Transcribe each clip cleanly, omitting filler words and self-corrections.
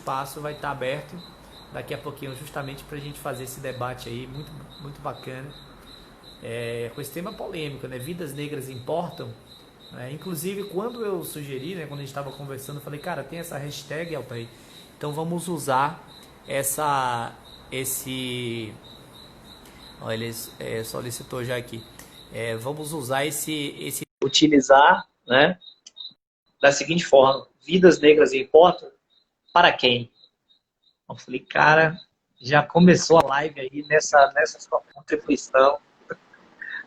espaço vai estar aberto daqui a pouquinho, justamente para a gente fazer esse debate aí, muito, muito bacana, com esse tema polêmico, né? Vidas negras importam. Né? Inclusive, quando eu sugeri, né, quando a gente estava conversando, eu falei, cara, tem essa hashtag, Altair, então vamos usar esse... Ó, ele solicitou já aqui. Vamos usar utilizar, né, da seguinte forma: vidas negras importam para quem? Eu falei, cara, já começou a live aí nessa sua contribuição.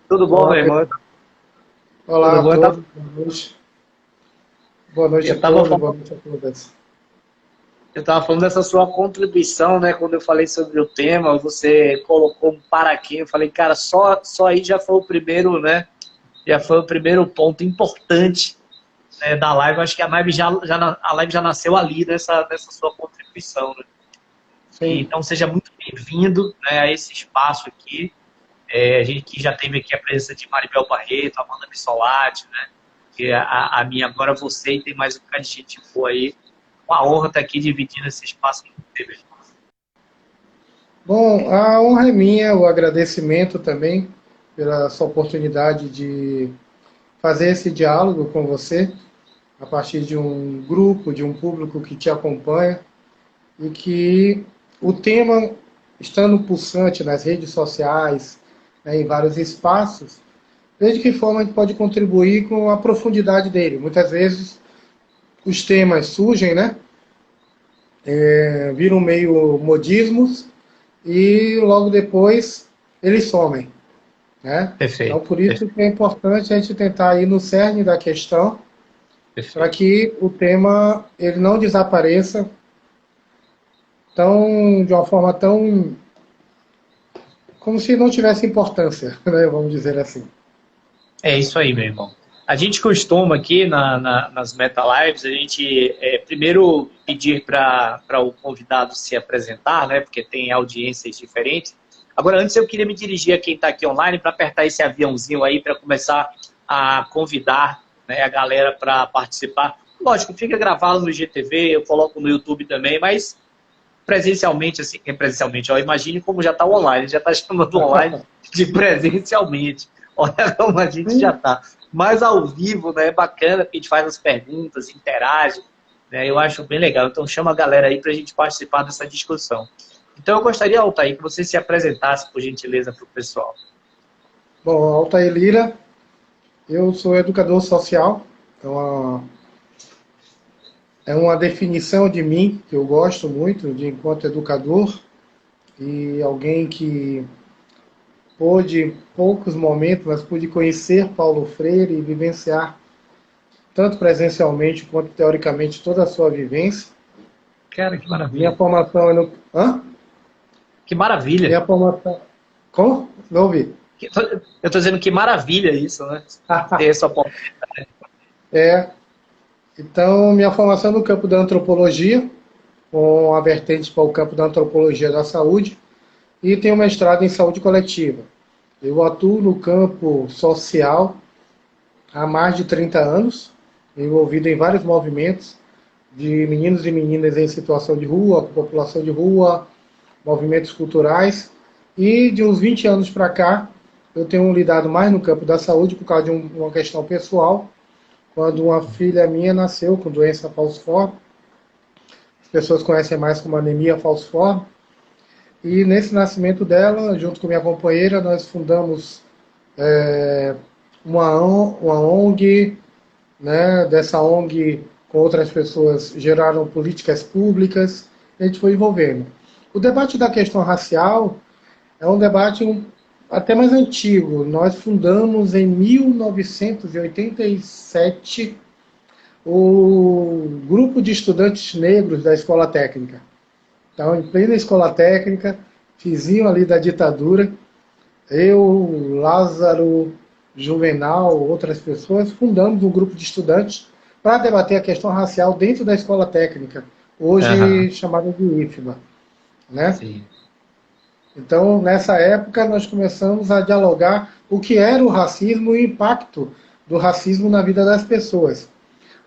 Tudo bom, Olá, meu irmão? olá Tudo a bom? todos, boa noite. Boa noite Eu a tava todos, falando, boa noite a todas. eu tava falando dessa sua contribuição, né? Quando eu falei sobre o tema, você colocou um para quem. Eu falei, cara, só aí já foi o primeiro, né? Já foi o primeiro ponto importante, né, da live. Eu acho que a live a live já nasceu ali nessa sua contribuição, né? Sim, Então seja muito bem-vindo, né, a esse espaço aqui. A gente que já teve aqui a presença de Maribel Barreto, Amanda Bissolati, né? Que a minha agora você e tem mais um bocado de gente boa aí. Uma honra estar aqui dividindo esse espaço com você. bom, a honra é minha, o agradecimento também pela sua oportunidade de fazer esse diálogo com você, a partir de um grupo, de um público que te acompanha, e que o tema, estando pulsante nas redes sociais, né, em vários espaços, desde que forma a gente pode contribuir com a profundidade dele. Muitas vezes os temas surgem, né? Viram meio modismos e logo depois eles somem, né? Então, Perfeito, por isso que é importante a gente tentar ir no cerne da questão para perfeito. que o tema ele não desapareça de uma forma tão como se não tivesse importância, né? Vamos dizer assim. É isso aí, meu irmão. A gente costuma aqui nas Meta Lives, a gente primeiro pedir para o convidado se apresentar, né? Porque tem audiências diferentes. Agora, antes eu queria me dirigir a quem está aqui online para apertar esse aviãozinho aí para começar a convidar, né, a galera para participar. Lógico, fica gravado no GTV, eu coloco no YouTube também, mas presencialmente, assim, presencialmente, ó, imagine como já está online, já está chamando online de presencialmente. Olha como a gente já Sim. está. Mas ao vivo, né, é bacana, porque a gente faz as perguntas, interage, né, eu acho bem legal. Então chama a galera aí para a gente participar dessa discussão. Então eu gostaria, Altair, que você se apresentasse, por gentileza, para o pessoal. Bom, Altair Lira, eu sou educador social, então é uma definição de mim que eu gosto muito de enquanto educador e alguém que pôde, poucos momentos, mas pude conhecer Paulo Freire e vivenciar, tanto presencialmente quanto teoricamente, toda a sua vivência. Cara, que Minha maravilha. formação é no. Hã? Que maravilha. Minha formação. Como? Não ouvi. Eu estou dizendo que maravilha isso, né? Ter essa oportunidade. É, então, minha formação é no campo da antropologia, com a vertente para o campo da antropologia da saúde, e tenho mestrado em saúde coletiva. Eu atuo no campo social há mais de 30 anos, envolvido em vários movimentos de meninos e meninas em situação de rua, população de rua, movimentos culturais. E de uns 20 anos para cá, eu tenho lidado mais no campo da saúde por causa de uma questão pessoal, quando uma filha minha nasceu com doença falciforme. As pessoas conhecem mais como anemia falciforme. E nesse nascimento dela, junto com minha companheira, nós fundamos é, uma ONG, né? Dessa ONG, com outras pessoas, geraram políticas públicas, e a gente foi envolvendo. O debate da questão racial é um debate até mais antigo. Nós fundamos em 1987 o grupo de estudantes negros da Escola Técnica. Então, em plena Escola Técnica, vizinho ali da ditadura, eu, Lázaro, Juvenal, outras pessoas, fundamos um grupo de estudantes para debater a questão racial dentro da escola técnica, hoje Aham, chamada de IFBA, né? sim. Então, nessa época, nós começamos a dialogar o que era o racismo e o impacto do racismo na vida das pessoas.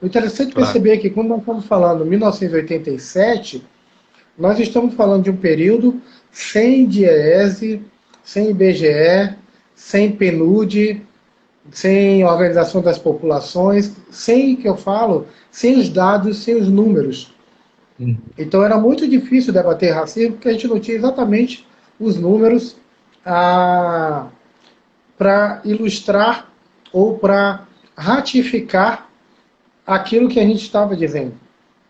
O interessante é Claro. perceber que quando nós estamos falando em 1987, nós estamos falando de um período sem DIEESE, sem IBGE, sem PNUD, sem Organização das Populações, sem, que eu falo, sem os dados, sem os números. Então era muito difícil debater racismo, porque a gente não tinha exatamente os números para ilustrar ou para ratificar aquilo que a gente estava dizendo.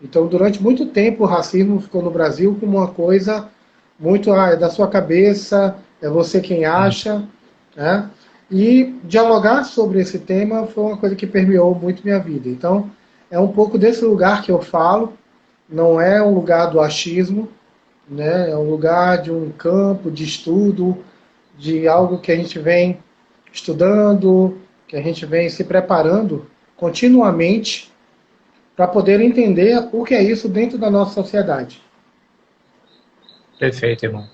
Então, durante muito tempo, o racismo ficou no Brasil como uma coisa muito é da sua cabeça, é você quem acha, né? E dialogar sobre esse tema foi uma coisa que permeou muito minha vida. Então, é um pouco desse lugar que eu falo, não é um lugar do achismo, né? É um lugar de um campo de estudo, de algo que a gente vem estudando, que a gente vem se preparando continuamente para poder entender o que é isso dentro da nossa sociedade. Perfeito, irmão.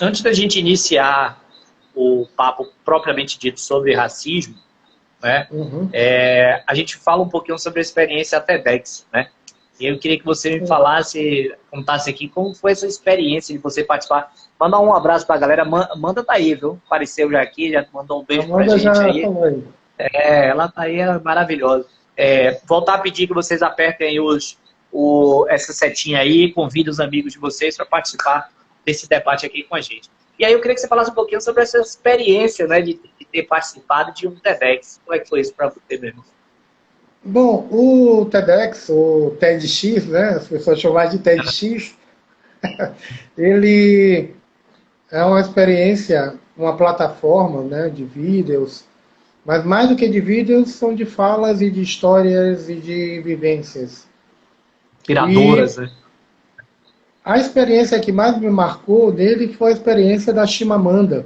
Antes da gente iniciar o papo propriamente dito sobre racismo, né, a gente fala um pouquinho sobre a experiência TEDx, né? E eu queria que você me falasse, contasse aqui como foi essa experiência de você participar. Mandar um abraço para a galera. Manda tá aí, viu? Apareceu já aqui, já mandou um beijo para a gente aí. Ela tá aí, é maravilhosa. Voltar a pedir que vocês apertem aí essa setinha aí, convidem os amigos de vocês para participar desse debate aqui com a gente. E aí eu queria que você falasse um pouquinho sobre essa experiência, né, de ter participado de um TEDx. Como é que foi isso para você mesmo? Bom, o TEDx, o TEDx, né, as pessoas chamam de TEDx, ele é uma experiência, uma plataforma, né, de vídeos, mas mais do que de vídeos, são de falas e de histórias e de vivências. Inspiradoras, né? A experiência que mais me marcou dele foi a experiência da Chimamanda.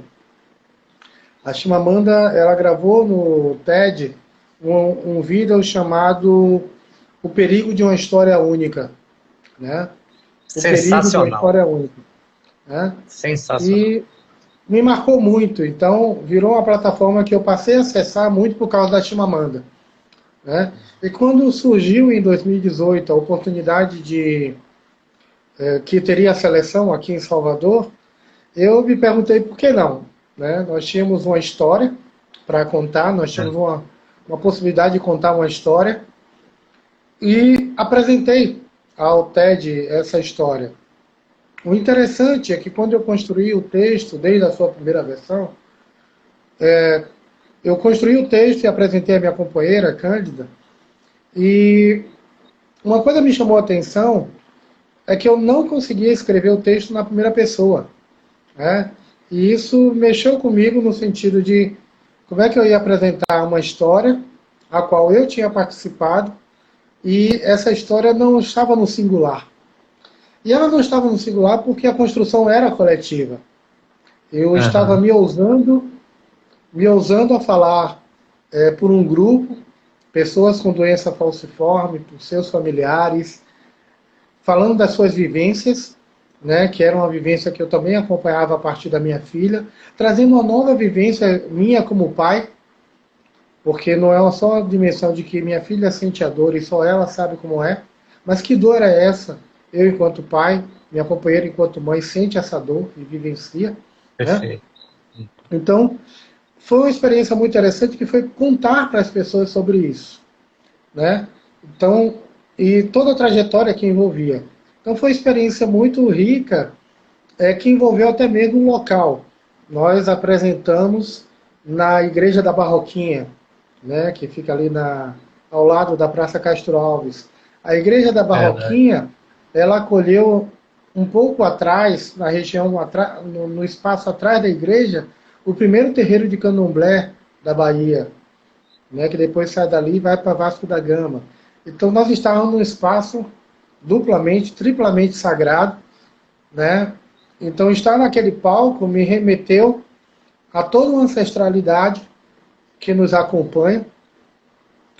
A Chimamanda, ela gravou no TED um vídeo chamado O Perigo de uma História Única. Né? O Perigo de uma História Única. Né? Sensacional. E me marcou muito. Então, virou uma plataforma que eu passei a acessar muito por causa da Chimamanda. Né? E quando surgiu em 2018 a oportunidade que teria a seleção aqui em Salvador, eu me perguntei por que não. Né? Nós tínhamos uma história para contar, nós tínhamos uma possibilidade de contar uma história e apresentei ao TED essa história. O interessante é que quando eu construí o texto, desde a sua primeira versão, eu construí o texto e apresentei a minha companheira, Cândida, e uma coisa me chamou a atenção é que eu não conseguia escrever o texto na primeira pessoa. Né? E isso mexeu comigo no sentido de como é que eu ia apresentar uma história a qual eu tinha participado e essa história não estava no singular. E ela não estava no singular porque a construção era coletiva. Eu estava me ousando a falar por um grupo, pessoas com doença falciforme, por seus familiares, falando das suas vivências, né, que era uma vivência que eu também acompanhava a partir da minha filha, trazendo uma nova vivência minha como pai, porque não é só a dimensão de que minha filha sente a dor e só ela sabe como é, mas que dor é essa? Eu, enquanto pai, minha companheira, enquanto mãe, sente essa dor e vivencia. Perfeito. Né? Então, foi uma experiência muito interessante que foi contar para as pessoas sobre isso. Né? Então, e toda a trajetória que envolvia. Então foi uma experiência muito rica, que envolveu até mesmo um local. Nós apresentamos na Igreja da Barroquinha, né, que fica ali ao lado da Praça Castro Alves. A Igreja da Barroquinha, ela acolheu um pouco atrás, na região, no espaço atrás da igreja, o primeiro terreiro de candomblé da Bahia, né, que depois sai dali e vai para Vasco da Gama. Então nós estávamos num espaço duplamente, triplamente sagrado, né? Então estar naquele palco me remeteu a toda uma ancestralidade que nos acompanha,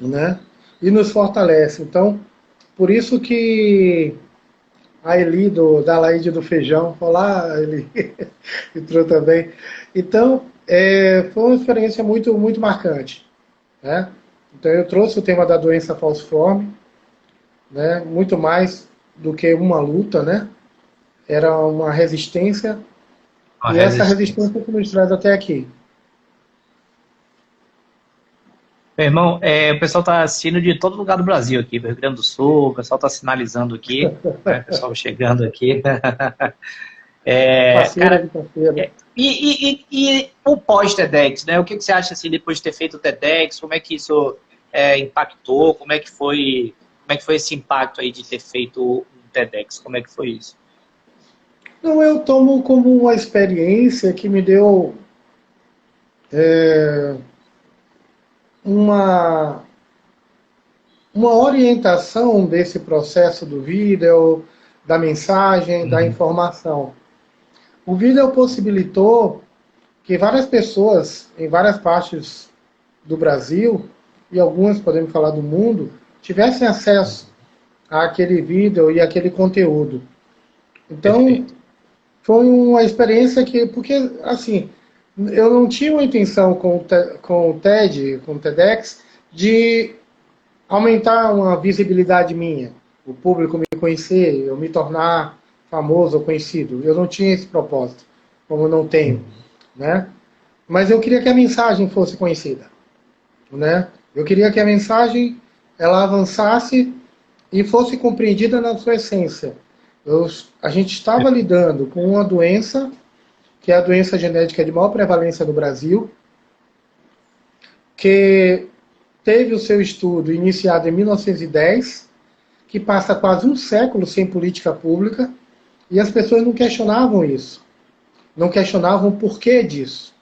né? E nos fortalece. Então, por isso que a Eli da Laíde do Feijão, olá, Eli, entrou também. Então, foi uma experiência muito, muito marcante, né? Então eu trouxe o tema da doença falciforme, né, muito mais do que uma luta, né? Era uma resistência, Uma e essa resistência. resistência que nos traz até aqui. Meu irmão, o pessoal está assistindo de todo lugar do Brasil aqui, do Rio Grande do Sul, o pessoal está sinalizando aqui, né? O pessoal chegando aqui. Parceiro Cara, de parceiro. e o pós-TEDx, né? O que você acha assim, depois de ter feito o TEDx? Como é que isso impactou? Como é que foi esse impacto aí de ter feito um TEDx? Como é que foi isso? Não, eu tomo como uma experiência que me deu uma, uma orientação desse processo do vídeo, da mensagem, da Uhum. informação. O vídeo possibilitou que várias pessoas em várias partes do Brasil, e algumas podemos falar do mundo, tivessem acesso àquele vídeo e àquele conteúdo. Então, Perfeito. foi uma experiência que, porque, assim, eu não tinha uma intenção com o TED, com o TEDx, de aumentar uma visibilidade minha, o público me conhecer, eu me tornar famoso ou conhecido. Eu não tinha esse propósito, como não tenho, Uhum. né? Mas eu queria que a mensagem fosse conhecida, né? Eu queria que a mensagem ela avançasse e fosse compreendida na sua essência. A gente estava lidando com uma doença que é a doença genética de maior prevalência no Brasil, que teve o seu estudo iniciado em 1910, que passa quase um século sem política pública, e as pessoas não questionavam isso, não questionavam o porquê disso.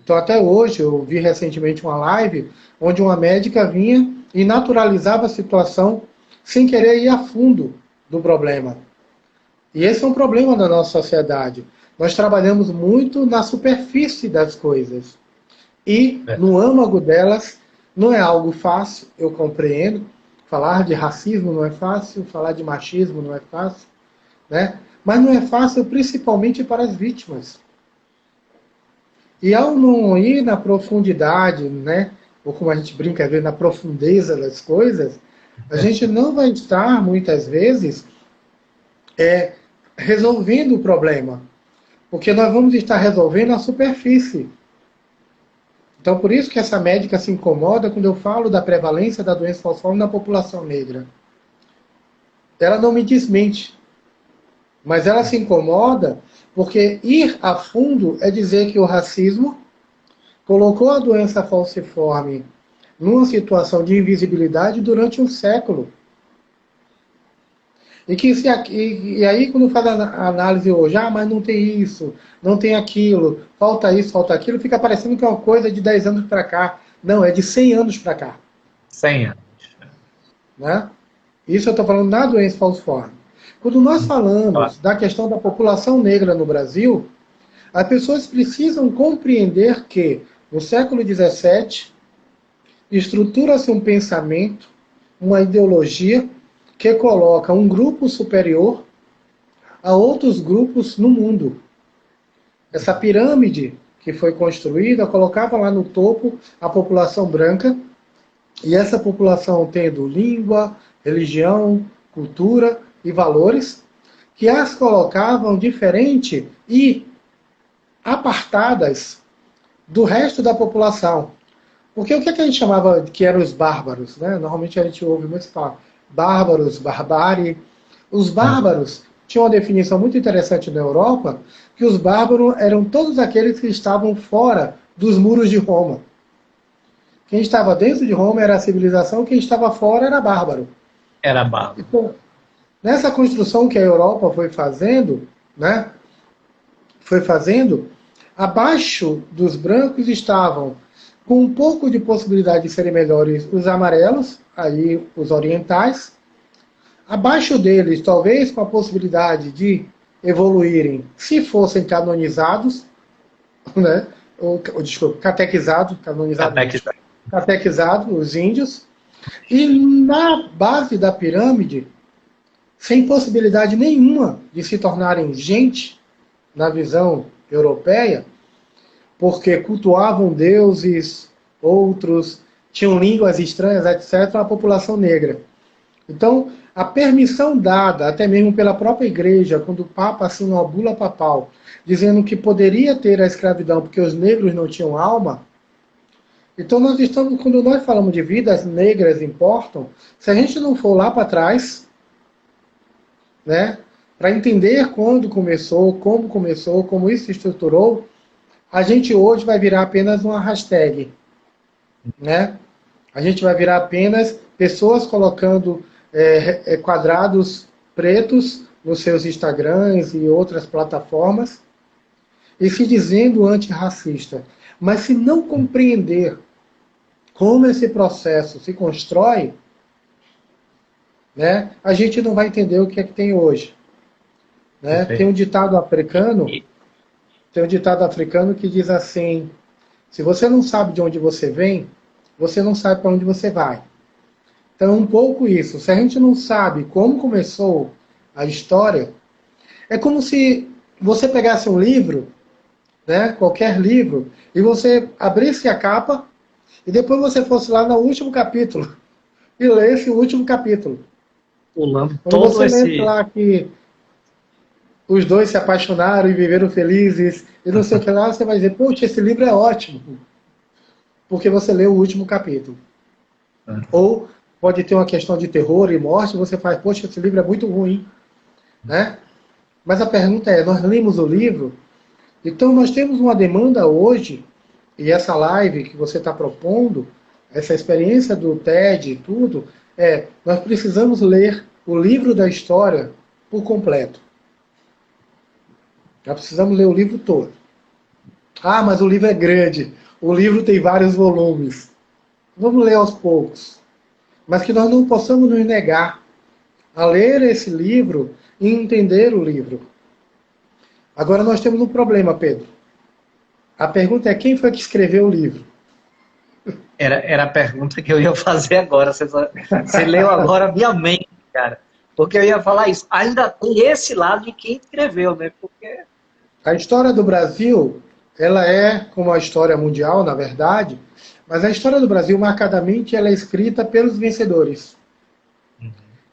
Então, até hoje, eu vi recentemente uma live onde uma médica vinha e naturalizava a situação sem querer ir a fundo do problema. E esse é um problema da nossa sociedade. Nós trabalhamos muito na superfície das coisas. E no Verdade. âmago delas não é algo fácil, eu compreendo. Falar de racismo não é fácil, falar de machismo não é fácil, né? Mas não é fácil principalmente para as vítimas. E ao não ir na profundidade, né? Ou como a gente brinca às vezes, na profundeza das coisas, a gente não vai estar, muitas vezes, resolvendo o problema. Porque nós vamos estar resolvendo a superfície. Então, por isso que essa médica se incomoda quando eu falo da prevalência da doença falciforme na população negra. Ela não me desmente, mas ela se incomoda porque ir a fundo é dizer que o racismo colocou a doença falciforme numa situação de invisibilidade durante um século. E aí, quando faz a análise hoje, mas não tem isso, não tem aquilo, falta isso, falta aquilo, fica parecendo que é uma coisa de 10 anos para cá. Não, é de 100 anos para cá. 100 anos. Né? Isso eu estou falando na doença falciforme. Quando nós Claro. falamos da questão da população negra no Brasil, as pessoas precisam compreender que, no século XVII, estrutura-se um pensamento, uma ideologia, que coloca um grupo superior a outros grupos no mundo. Essa pirâmide que foi construída colocava lá no topo a população branca, e essa população tendo língua, religião, cultura e valores, que as colocavam diferente e apartadas do resto da população. Porque o que a gente chamava que eram os bárbaros? Né? Normalmente a gente ouve muito falar bárbaros, barbárie. Os Uhum. bárbaros tinham uma definição muito interessante na Europa, que os bárbaros eram todos aqueles que estavam fora dos muros de Roma. Quem estava dentro de Roma era a civilização, quem estava fora era bárbaro. Era barba. Então, nessa construção que a Europa né, foi fazendo, abaixo dos brancos estavam, com um pouco de possibilidade de serem melhores, os amarelos, aí os orientais. Abaixo deles, talvez com a possibilidade de evoluírem, se fossem canonizados, né, ou desculpa, catequizados, canonizados Até não, que catequizados, os índios. E na base da pirâmide, sem possibilidade nenhuma de se tornarem gente, na visão europeia, porque cultuavam deuses, outros, tinham línguas estranhas, etc., a população negra. Então, a permissão dada, até mesmo pela própria igreja, quando o Papa assinou a bula papal, dizendo que poderia ter a escravidão porque os negros não tinham alma, então nós estamos, quando nós falamos de vidas negras importam, se a gente não for lá para trás, né, para entender quando começou, como isso se estruturou, a gente hoje vai virar apenas uma hashtag, né? A gente vai virar apenas pessoas colocando quadrados pretos nos seus Instagrams e outras plataformas e se dizendo antirracista. Mas se não compreender como esse processo se constrói, né, a gente não vai entender o que é que tem hoje. Né? Tem um ditado africano que diz assim: se você não sabe de onde você vem, você não sabe para onde você vai. Então, é um pouco isso. Se a gente não sabe como começou a história, é como se você pegasse um livro, né, qualquer livro, e você abrisse a capa, e depois você fosse lá no último capítulo, e lesse o último capítulo. Pulando Quando todo você esse... lê lá que os dois se apaixonaram e viveram felizes, e não sei o que lá, você vai dizer, poxa, esse livro é ótimo, porque você leu o último capítulo. Ou pode ter uma questão de terror e morte, você faz, poxa, esse livro é muito ruim. Né? Mas a pergunta é, nós lemos o livro? Então nós temos uma demanda hoje, e essa live que você está propondo, essa experiência do TED e tudo, nós precisamos ler o livro da história por completo. Nós precisamos ler o livro todo. Ah, mas o livro é grande, o livro tem vários volumes. Vamos ler aos poucos. Mas que nós não possamos nos negar a ler esse livro e entender o livro. Agora nós temos um problema, Pedro. A pergunta é, quem foi que escreveu o livro? Era a pergunta que eu ia fazer agora. Você leu agora a minha mente, cara. Porque eu ia falar isso. Ainda tem esse lado de quem escreveu, né? Porque... A história do Brasil, ela é como a história mundial, na verdade, mas a história do Brasil, marcadamente, ela é escrita pelos vencedores.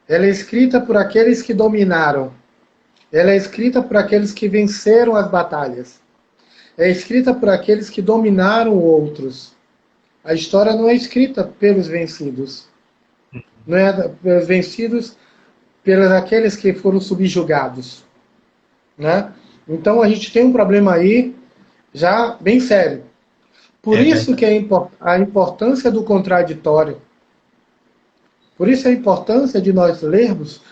Ela é escrita por aqueles que dominaram. Ela é escrita por aqueles que venceram as batalhas. É escrita por aqueles que dominaram outros. A história não é escrita pelos vencidos. Não é pelos vencidos, pelos aqueles que foram subjugados. Né? Então a gente tem um problema aí já bem sério. Por isso que a importância do contraditório. Por isso a importância de nós lermos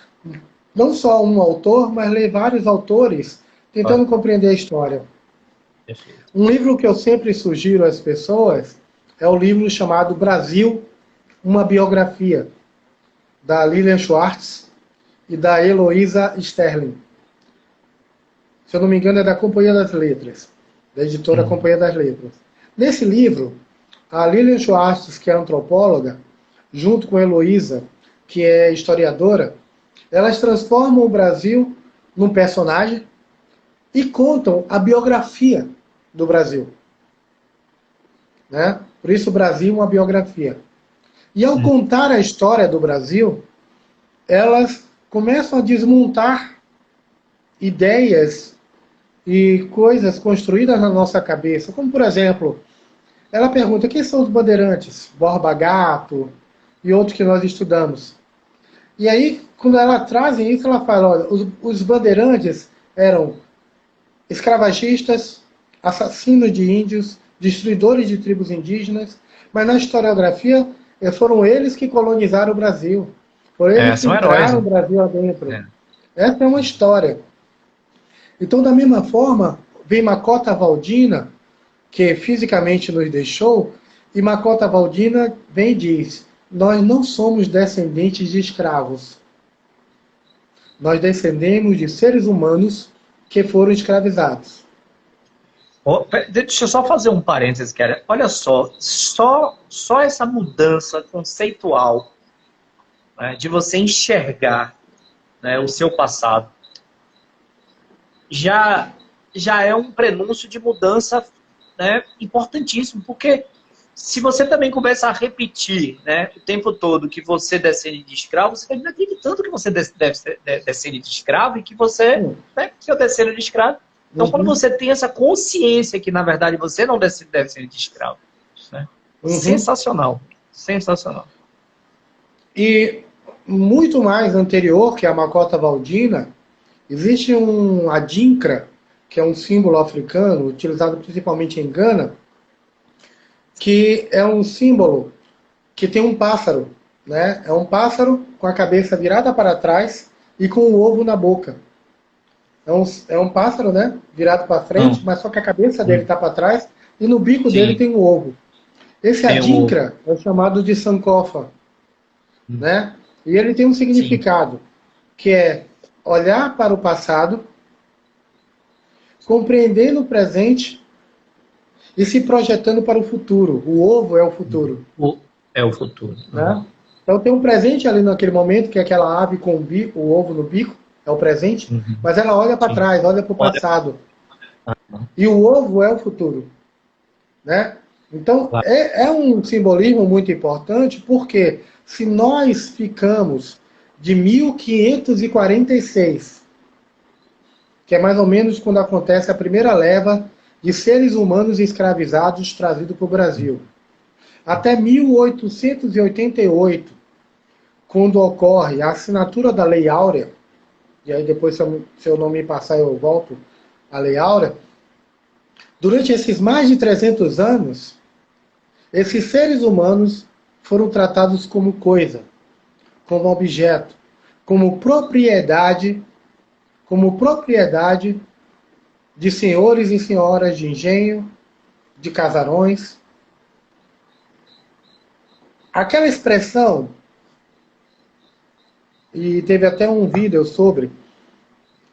não só um autor, mas ler vários autores, tentando compreender a história. Um livro que eu sempre sugiro às pessoas é o livro chamado Brasil, uma biografia, da Lilian Schwartz e da Heloísa Sterling. Se eu não me engano, é da Companhia das Letras, da editora Companhia das Letras. Nesse livro, a Lilian Schwartz, que é antropóloga, junto com a Heloísa, que é historiadora, elas transformam o Brasil num personagem e contam a biografia do Brasil. Né? Por isso o Brasil é uma biografia. E ao contar a história do Brasil, elas começam a desmontar ideias e coisas construídas na nossa cabeça. Como, por exemplo, ela pergunta, quem são os bandeirantes? Borba Gato e outros que nós estudamos. E aí, quando ela traz isso, ela fala, olha, os bandeirantes eram escravagistas, assassinos de índios, destruidores de tribos indígenas, mas na historiografia foram eles que colonizaram o Brasil. Foram eles que entraram o Brasil adentro. Essa é uma história. Então, da mesma forma, vem Makota Valdina, que fisicamente nos deixou, e Makota Valdina vem e diz, nós não somos descendentes de escravos. Nós descendemos de seres humanos que foram escravizados. Deixa eu só fazer um parênteses, cara. Olha só essa mudança conceitual, né, de você enxergar, né, o seu passado já é um prenúncio de mudança, né, importantíssimo, porque se você também começa a repetir, né, o tempo todo que você descende de escravo, você termina acreditando que você descende de escravo e que você, né, que eu descendo de escravo. Então, quando você tem essa consciência que, na verdade, você não descende de escravo, né? Sensacional. Sensacional. E muito mais anterior que a Makota Valdina, existe um Adinkra, que é um símbolo africano, utilizado principalmente em Gana, que é um símbolo que tem um pássaro, né? É um pássaro com a cabeça virada para trás e com o ovo na boca. É um pássaro, né? Virado para frente, mas só que a cabeça dele está para trás e no bico dele tem um ovo. Esse Adinkra é chamado de Sankofa, né? E ele tem um significado, que é olhar para o passado, compreendendo o presente e se projetando para o futuro. O ovo é o futuro. É o futuro. Né? Então tem um presente ali naquele momento, que é aquela ave com o ovo no bico, é o presente, mas ela olha para trás, olha para o passado. E o ovo é o futuro. Né? Então é um simbolismo muito importante, porque se nós ficamos de 1546, que é mais ou menos quando acontece a primeira leva de seres humanos escravizados trazidos para o Brasil, até 1888, quando ocorre a assinatura da Lei Áurea, e aí depois, se eu não me passar, eu volto à Lei Áurea. Durante esses mais de 300 anos, esses seres humanos foram tratados como coisa, como objeto, como propriedade de senhores e senhoras de engenho, de casarões. Aquela expressão, e teve até um vídeo sobre,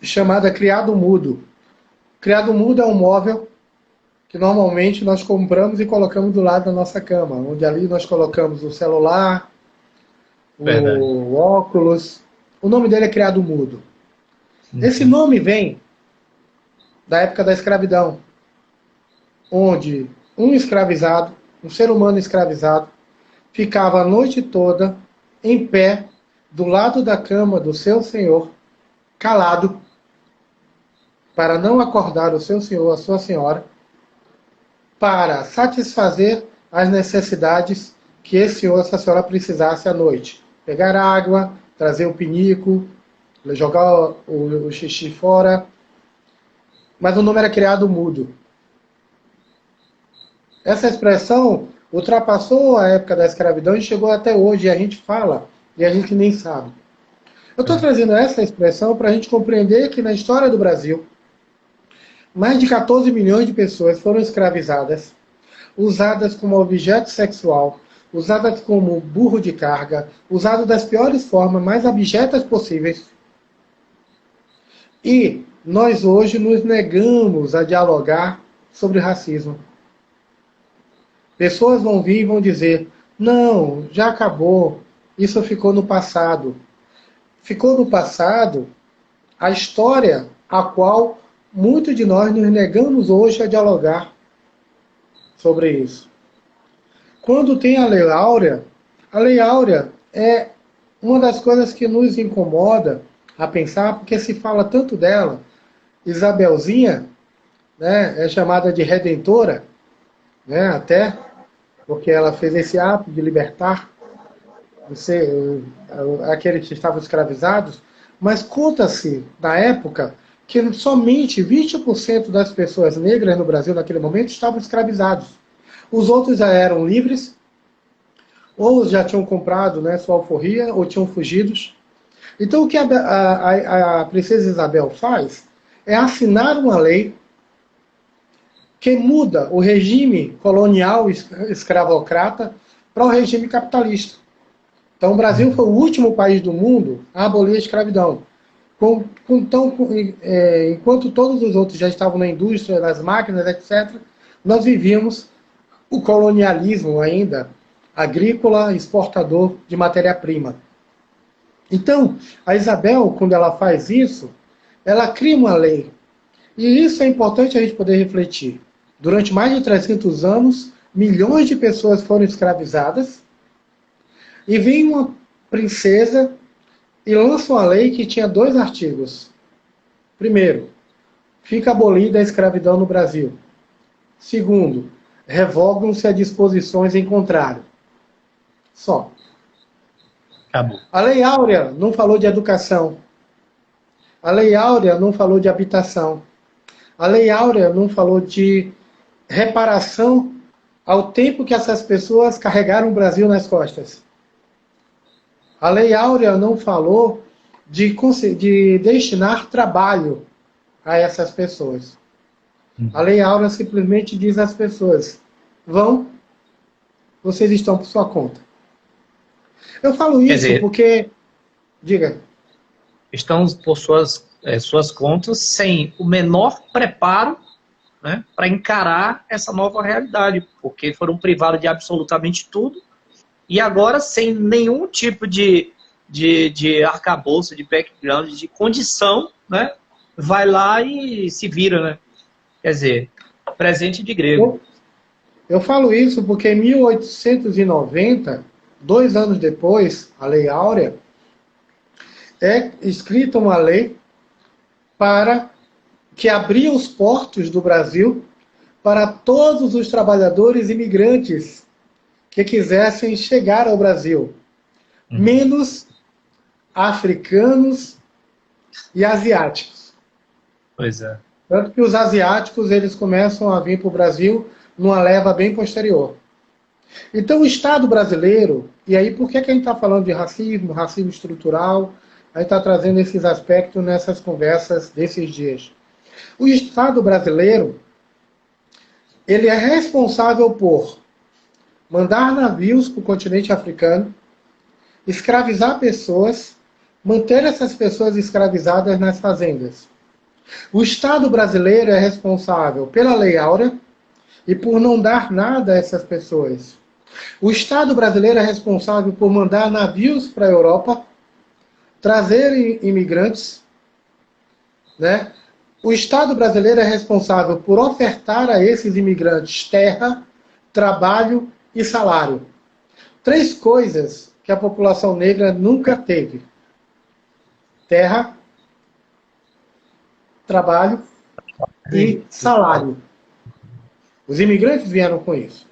chamada criado mudo. Criado mudo é um móvel que normalmente nós compramos e colocamos do lado da nossa cama, onde ali nós colocamos o celular, o óculos. O nome dele é criado mudo. Esse nome vem da época da escravidão, onde um escravizado, um ser humano escravizado, ficava a noite toda em pé do lado da cama do seu senhor, calado, para não acordar o seu senhor, a sua senhora, para satisfazer as necessidades que esse senhor, essa senhora precisasse à noite. Pegar água, trazer o pinico, jogar o xixi fora. Mas o nome era criado mudo. Essa expressão ultrapassou a época da escravidão e chegou até hoje, e a gente fala, e a gente nem sabe. Eu estou trazendo essa expressão para a gente compreender que na história do Brasil, mais de 14 milhões de pessoas foram escravizadas, usadas como objeto sexual, usadas como burro de carga, usadas das piores formas, mais abjetas possíveis. E nós hoje nos negamos a dialogar sobre racismo. Pessoas vão vir e vão dizer, não, já acabou, isso ficou no passado. Ficou no passado a história a qual muitos de nós nos negamos hoje a dialogar sobre isso. Quando tem a Lei Áurea é uma das coisas que nos incomoda a pensar, porque se fala tanto dela. Isabelzinha, né, é chamada de redentora, né, até, porque ela fez esse ato de libertar aqueles que estavam escravizados, mas conta-se, na época, que somente 20% das pessoas negras no Brasil naquele momento estavam escravizados. Os outros já eram livres, ou já tinham comprado, né, sua alforria, ou tinham fugido. Então o que a princesa Isabel faz é assinar uma lei que muda o regime colonial escravocrata para o regime capitalista. Então o Brasil foi o último país do mundo a abolir a escravidão. Enquanto todos os outros já estavam na indústria, nas máquinas, etc., nós vivíamos o colonialismo ainda agrícola, exportador de matéria-prima. Então, a Isabel, quando ela faz isso, ela cria uma lei. E isso é importante a gente poder refletir. Durante mais de 300 anos, milhões de pessoas foram escravizadas, e vem uma princesa e lança uma lei que tinha 2 artigos. Primeiro, fica abolida a escravidão no Brasil. Segundo, revogam-se as disposições em contrário. Só. Acabou. A Lei Áurea não falou de educação. A Lei Áurea não falou de habitação. A Lei Áurea não falou de reparação ao tempo que essas pessoas carregaram o Brasil nas costas. A Lei Áurea não falou de destinar trabalho a essas pessoas. A Lei Áurea simplesmente diz às pessoas: vão, vocês estão por sua conta. Eu falo isso porque... Diga. Estão por suas contas sem o menor preparo, né, para encarar essa nova realidade, porque foram privados de absolutamente tudo e agora sem nenhum tipo de arcabouço, de background, de condição, né, vai lá e se vira, né? Quer dizer, presente de grego. Eu falo isso porque em 1890, 2 anos depois, a Lei Áurea, é escrita uma lei para que abria os portos do Brasil para todos os trabalhadores imigrantes que quisessem chegar ao Brasil, menos africanos e asiáticos. Pois é. Tanto que os asiáticos eles começam a vir para o Brasil numa leva bem posterior. Então o Estado brasileiro, e aí por que a gente está falando de racismo, racismo estrutural, a gente está trazendo esses aspectos nessas conversas desses dias. O Estado brasileiro, ele é responsável por mandar navios para o continente africano, escravizar pessoas, manter essas pessoas escravizadas nas fazendas. O Estado brasileiro é responsável pela Lei Áurea e por não dar nada a essas pessoas. O Estado brasileiro é responsável por mandar navios para a Europa, trazer imigrantes, né? O Estado brasileiro é responsável por ofertar a esses imigrantes terra, trabalho e salário. 3 coisas que a população negra nunca teve: terra, trabalho e salário. Os imigrantes vieram com isso.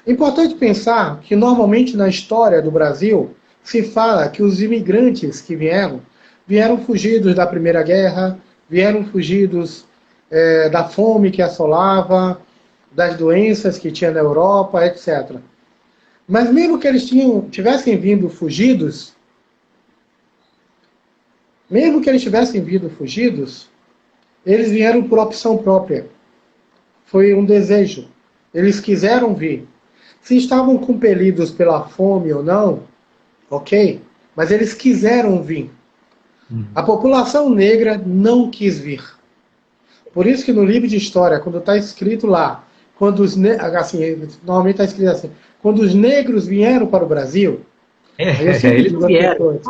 Importante pensar que normalmente na história do Brasil se fala que os imigrantes que vieram fugidos da Primeira Guerra, vieram fugidos da fome que assolava, das doenças que tinha na Europa, etc. Mas mesmo que eles tivessem vindo fugidos, eles vieram por opção própria. Foi um desejo. Eles quiseram vir. Se estavam compelidos pela fome ou não, ok, mas eles quiseram vir. A população negra não quis vir. Por isso que no livro de história, quando está escrito lá, normalmente está escrito assim, quando os negros vieram para o Brasil, eles vieram.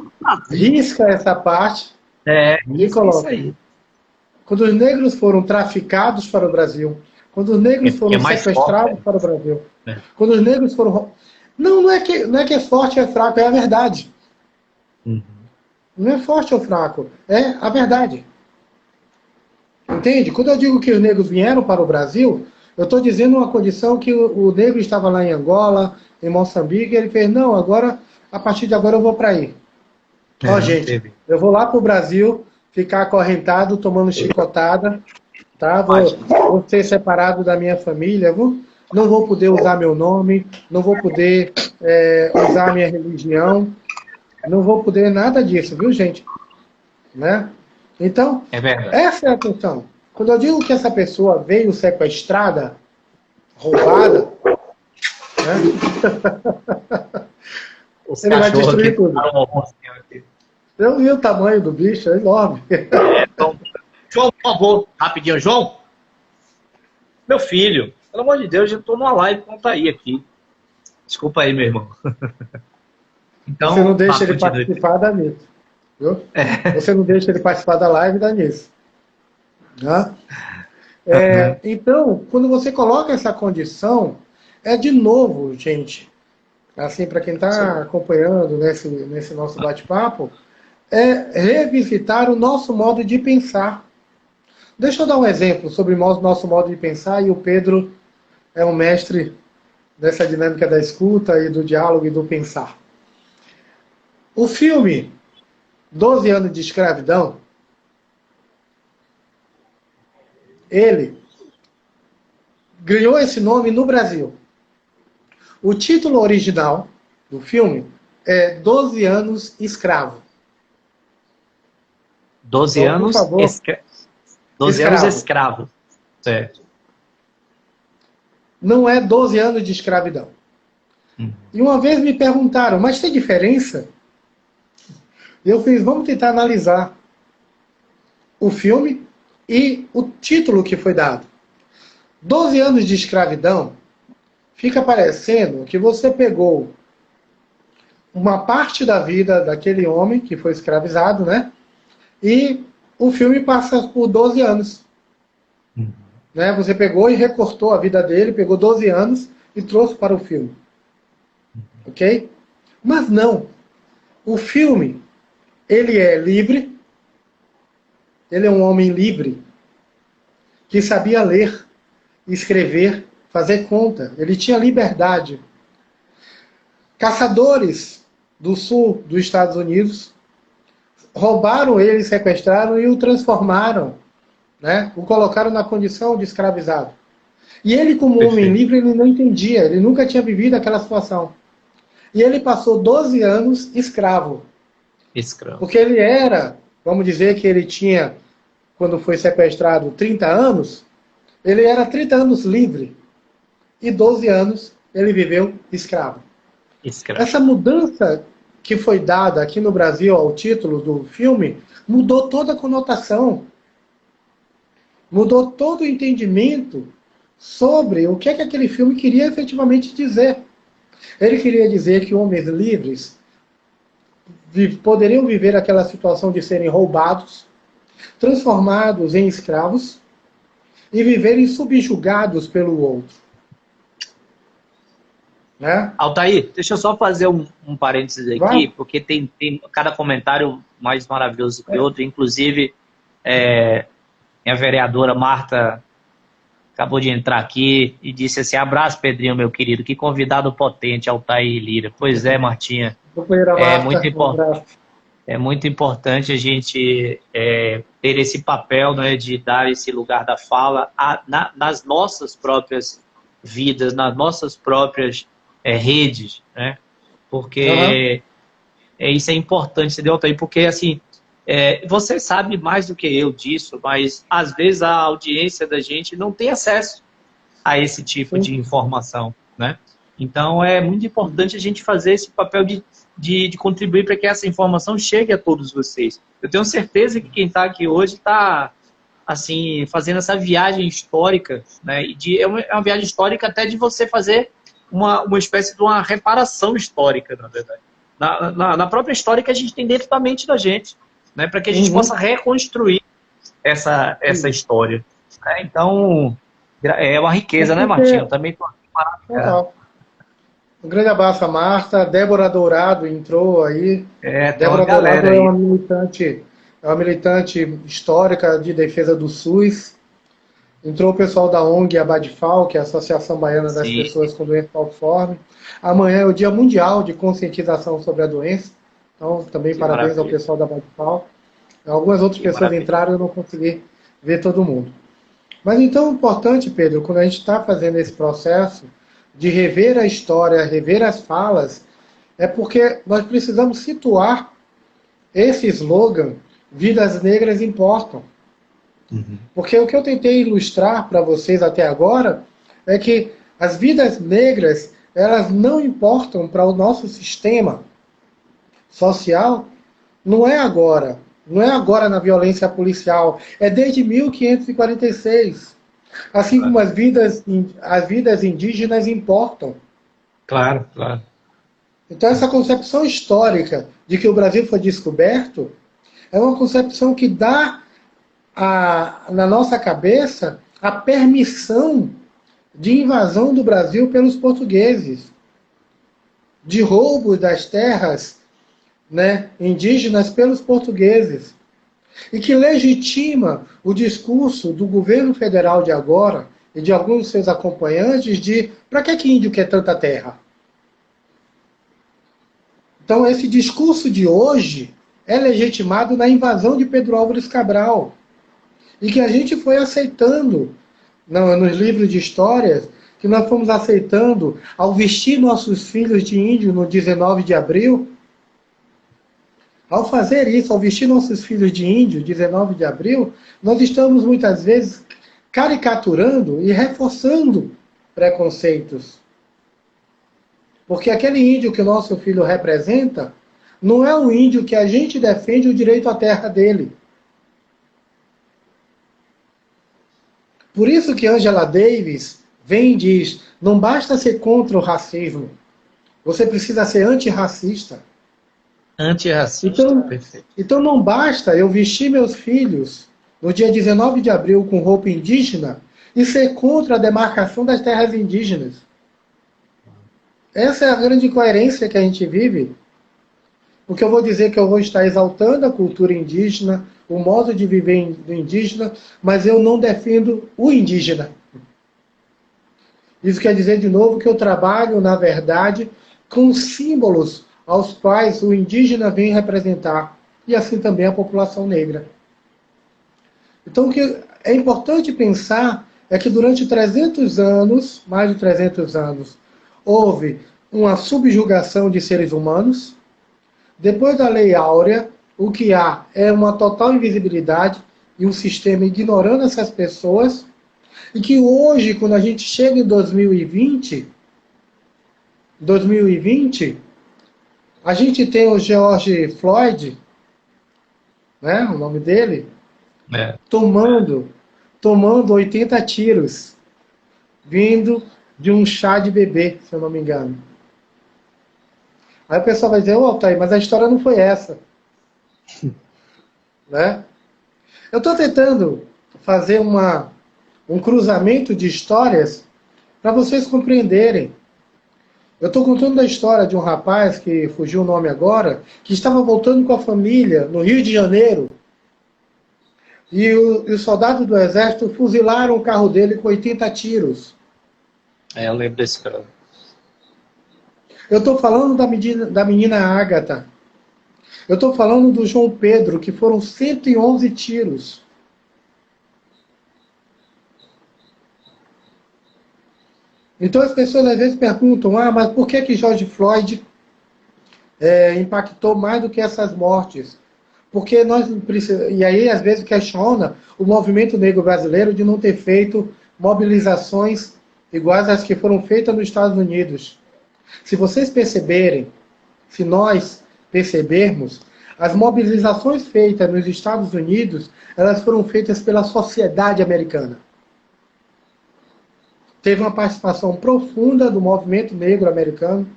Risca essa parte e coloca. Quando os negros foram traficados para o Brasil, quando os negros foram sequestrados para o Brasil, quando os negros foram... Não é que é forte ou é fraco, é a verdade. Não é forte ou fraco, é a verdade. Entende? Quando eu digo que os negros vieram para o Brasil, eu estou dizendo uma condição que o negro estava lá em Angola, em Moçambique, e ele fez: não, agora, a partir de agora eu vou para aí. Gente, eu vou lá para o Brasil, ficar acorrentado, tomando chicotada, tá? Vou ser separado da minha família, não vou poder usar meu nome, não vou poder usar minha religião, não vou poder nada disso, viu, gente? Né? Então, essa é a questão. Quando eu digo que essa pessoa veio sequestrada, roubada, né? Ele vai destruir tudo. Eu vi o tamanho do bicho, é enorme. Então, João, por favor, rapidinho, João. Meu filho, pelo amor de Deus, eu estou numa live com o Taí aqui. Desculpa aí, meu irmão. Então, você não deixa ele participar da nisso. Viu? Você não deixa ele participar da live, dá nisso. Né? Então, quando você coloca essa condição, é de novo, gente, assim, para quem está acompanhando nesse nosso bate-papo, é revisitar o nosso modo de pensar. Deixa eu dar um exemplo sobre o nosso modo de pensar, e o Pedro é um mestre dessa dinâmica da escuta e do diálogo e do pensar. O filme 12 anos de escravidão, ele ganhou esse nome no Brasil. O título original do filme é 12 anos escravo. 12 Então, por anos, favor, 12 anos escravo. Certo. Não é 12 anos de escravidão. E uma vez me perguntaram, mas tem diferença? E eu fiz, vamos tentar analisar o filme e o título que foi dado. 12 anos de escravidão, fica parecendo que você pegou uma parte da vida daquele homem que foi escravizado, né? E o filme passa por 12 anos. Né? Você pegou e recortou a vida dele, pegou 12 anos e trouxe para o filme. Ok? Mas não. O filme, ele é livre, ele é um homem livre, que sabia ler, escrever, fazer conta. Ele tinha liberdade. Caçadores do sul dos Estados Unidos roubaram ele, sequestraram e o transformaram, né? O colocaram na condição de escravizado. E ele, como homem livre, ele não entendia, ele nunca tinha vivido aquela situação. E ele passou 12 anos escravo. Escravo. Porque ele era, vamos dizer que ele tinha, quando foi sequestrado, 30 anos, ele era 30 anos livre. E 12 anos ele viveu escravo. Essa mudança que foi dada aqui no Brasil ao título do filme mudou toda a conotação. Mudou todo o entendimento sobre o que é que aquele filme queria efetivamente dizer. Ele queria dizer que homens livres poderiam viver aquela situação de serem roubados, transformados em escravos e viverem subjugados pelo outro. Né? Altair, deixa eu só fazer um parênteses aqui, Vai. porque tem cada comentário mais maravilhoso que outro. Inclusive, minha vereadora Marta acabou de entrar aqui e disse assim: abraço, Pedrinho, meu querido, que convidado potente, Altair Lira. Pois é, Martinha. É muito importante a gente ter esse papel, né, de dar esse lugar da fala nas nossas próprias vidas, nas nossas próprias redes, né? Porque isso é importante, entendeu, Altair? Porque, assim, você sabe mais do que eu disso, mas às vezes a audiência da gente não tem acesso a esse tipo de informação, né? Então é muito importante a gente fazer esse papel de contribuir para que essa informação chegue a todos vocês. Eu tenho certeza que quem está aqui hoje está, assim, fazendo essa viagem histórica, né? É uma viagem histórica até de você fazer uma espécie de uma reparação histórica, na verdade. Na própria história que a gente tem dentro da mente da gente, né? Para que a gente possa reconstruir essa história. Né? Então, é uma riqueza, né, Martinho? Eu também estou aqui maravilhado. Um grande abraço a Marta. Débora Dourado entrou aí. Débora Dourado é uma militante histórica de defesa do SUS. Entrou o pessoal da ONG Abadfal, que é a Associação Baiana das Pessoas com Doença Falciforme. Amanhã é o Dia Mundial de Conscientização sobre a Doença. Então, também parabéns ao pessoal da Abadfal. Algumas outras pessoas entraram e eu não consegui ver todo mundo. Mas então, o importante, Pedro, quando a gente está fazendo esse processo de rever a história, rever as falas, é porque nós precisamos situar esse slogan, Vidas Negras Importam. Porque o que eu tentei ilustrar para vocês até agora é que as vidas negras, elas não importam para o nosso sistema social, não é agora na violência policial, é desde 1546. Assim como as vidas indígenas importam. Claro, claro. Então essa concepção histórica de que o Brasil foi descoberto é uma concepção que dá na nossa cabeça a permissão de invasão do Brasil pelos portugueses, de roubo das terras, né, indígenas pelos portugueses, e que legitima o discurso do governo federal de agora e de alguns de seus acompanhantes de para que índio quer tanta terra? Então esse discurso de hoje é legitimado na invasão de Pedro Álvares Cabral, e que a gente foi aceitando nos livros de histórias, que nós fomos aceitando ao vestir nossos filhos de índio no 19 de abril. Ao fazer isso, ao vestir nossos filhos de índio, 19 de abril, nós estamos muitas vezes caricaturando e reforçando preconceitos. Porque aquele índio que o nosso filho representa não é o índio que a gente defende o direito à terra dele. Por isso que Angela Davis vem e diz, não basta ser contra o racismo, você precisa ser antirracista. Antirracista, perfeito. Então não basta eu vestir meus filhos no dia 19 de abril com roupa indígena e ser contra a demarcação das terras indígenas. Essa é a grande incoerência que a gente vive. Porque eu vou dizer que eu vou estar exaltando a cultura indígena, o modo de viver do indígena, mas eu não defendo o indígena. Isso quer dizer, de novo, que eu trabalho, na verdade, com símbolos aos quais o indígena vem representar, e assim também a população negra. Então, o que é importante pensar é que durante 300 anos, mais de 300 anos, houve uma subjugação de seres humanos. Depois da Lei Áurea, o que há é uma total invisibilidade e um sistema ignorando essas pessoas, e que hoje, quando a gente chega em 2020, a gente tem o George Floyd, né, o nome dele, tomando 80 tiros, vindo de um chá de bebê, se eu não me engano. Aí o pessoal vai dizer, Altair, mas a história não foi essa. Né? Eu estou tentando fazer um cruzamento de histórias para vocês compreenderem. Eu estou contando a história de um rapaz, que fugiu o nome agora, que estava voltando com a família no Rio de Janeiro, e os soldados do exército fuzilaram o carro dele com 80 tiros. Eu lembro desse cara. Eu estou falando da menina Ágata. Eu estou falando do João Pedro, que foram 111 tiros. Então as pessoas às vezes perguntam, mas por que George Floyd impactou mais do que essas mortes? Porque nós precisamos... E aí às vezes questiona o movimento negro brasileiro de não ter feito mobilizações iguais às que foram feitas nos Estados Unidos. Se vocês perceberem, se nós percebermos, as mobilizações feitas nos Estados Unidos, elas foram feitas pela sociedade americana. Teve uma participação profunda do movimento negro americano,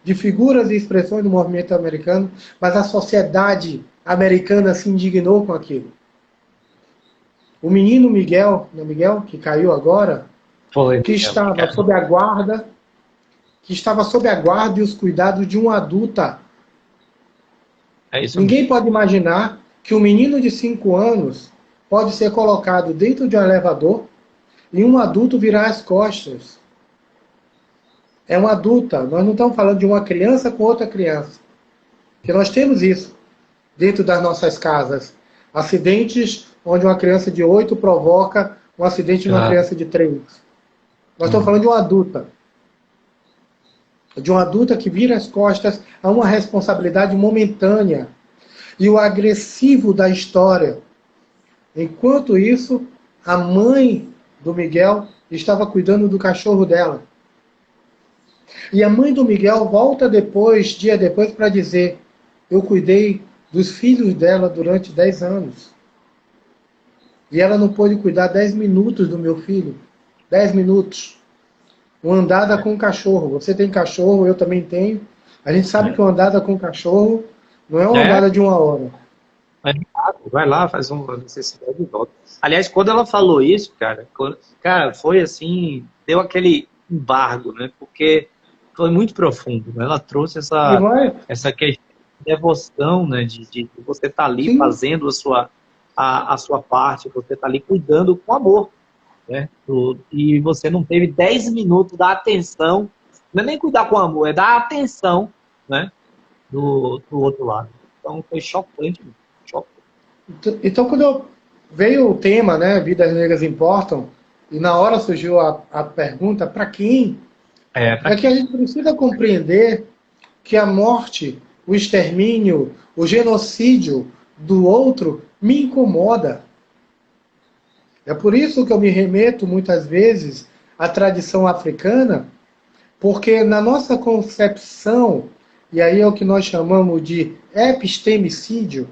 de figuras e expressões do movimento americano, mas a sociedade americana se indignou com aquilo. O menino Miguel, não é Miguel, que caiu agora, que estava sob a guarda e os cuidados de uma adulta. Ninguém pode imaginar que um menino de 5 anos pode ser colocado dentro de um elevador e um adulto virar as costas. É uma adulta. Nós não estamos falando de uma criança com outra criança. Porque nós temos isso dentro das nossas casas. Acidentes onde uma criança de 8 provoca um acidente de uma criança de 3. Nós estamos falando de uma adulta. De uma adulta que vira as costas a uma responsabilidade momentânea. E o agressivo da história. Enquanto isso, a mãe do Miguel estava cuidando do cachorro dela. E a mãe do Miguel volta dia depois, para dizer, eu cuidei dos filhos dela durante 10 anos. E ela não pôde cuidar 10 minutos do meu filho. 10 minutos. Uma andada com cachorro. Você tem cachorro, eu também tenho. A gente sabe que uma andada com cachorro não é uma andada de 1 hora. Vai lá, faz uma necessidade de volta. Aliás, quando ela falou isso, cara, foi assim, deu aquele embargo, né? Porque foi muito profundo, né? Ela trouxe essa questão de devoção, né? De você estar ali sim, fazendo a sua parte, você estar ali cuidando com amor, né? E você não teve 10 minutos da atenção, não é nem cuidar com amor, é dar atenção, né? Do outro lado. Então foi chocante, chocante. então quando veio o tema, né, Vidas Negras Importam, e na hora surgiu a pergunta, para quem? Pra É que a gente precisa compreender que a morte, o extermínio, o genocídio do outro me incomoda. É por isso que eu me remeto muitas vezes à tradição africana, porque na nossa concepção, e aí é o que nós chamamos de epistemicídio.